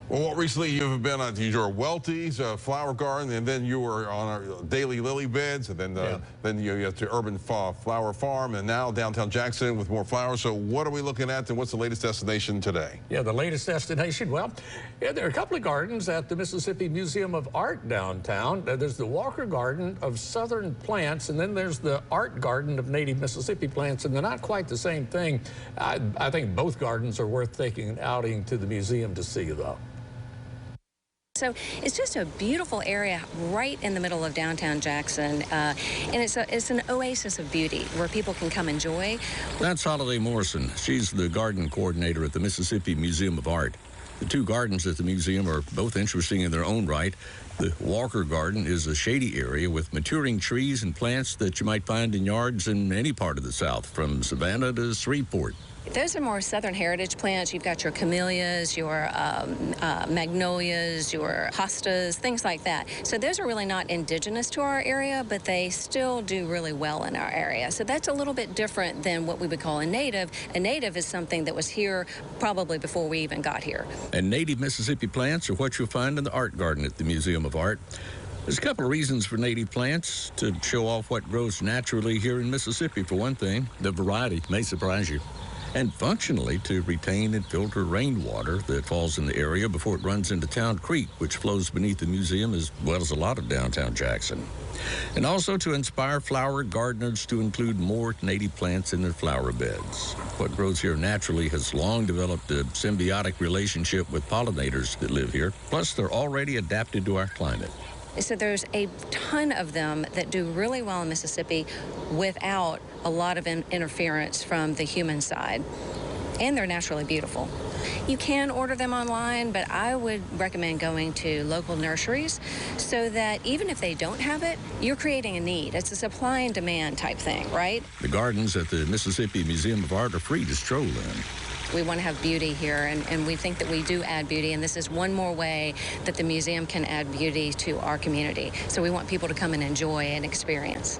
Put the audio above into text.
Well, recently you've been on your Welty's flower garden, and then you were on our daily lily beds, and then you have to Urban Flower Farm, and now downtown Jackson with more flowers. So what are we looking at, and what's the latest destination today? Yeah, the latest destination, well, yeah, there are a couple of gardens at the Mississippi Museum of Art downtown. There's the Walker Garden of Southern Plants, and then there's the Art Garden of Native Mississippi Plants, and they're not quite the same thing. I think both gardens are worth taking an outing to the museum to see, though. So it's just a beautiful area right in the middle of downtown Jackson, and it's an oasis of beauty where people can come enjoy. That's Holiday Morrison. She's the garden coordinator at the Mississippi Museum of Art. The two gardens at the museum are both interesting in their own right. The Walker Garden is a shady area with maturing trees and plants that you might find in yards in any part of the South, from Savannah to Shreveport. Those are more Southern heritage plants. You've got your camellias, your magnolias, your hostas, things like that. So those are really not indigenous to our area, but they still do really well in our area. So that's a little bit different than what we would call a native. A native is something that was here probably before we even got here. And native Mississippi plants are what you'll find in the Art Garden at the Museum of Art. There's a couple of reasons for native plants: to show off what grows naturally here in Mississippi, for one thing. The variety may surprise you. And functionally to retain and filter rainwater that falls in the area before it runs into Town Creek, which flows beneath the museum as well as a lot of downtown Jackson. And also to inspire flower gardeners to include more native plants in their flower beds. What grows here naturally has long developed a symbiotic relationship with pollinators that live here, plus they're already adapted to our climate. So there's a ton of them that do really well in Mississippi without a lot of interference from the human side. And they're naturally beautiful. You can order them online, but I would recommend going to local nurseries so that even if they don't have it, you're creating a need. It's a supply and demand type thing, right? The gardens at the Mississippi Museum of Art are free to stroll in. We want to have beauty here, and we think that we do add beauty, and this is one more way that the museum can add beauty to our community. So we want people to come and enjoy and experience.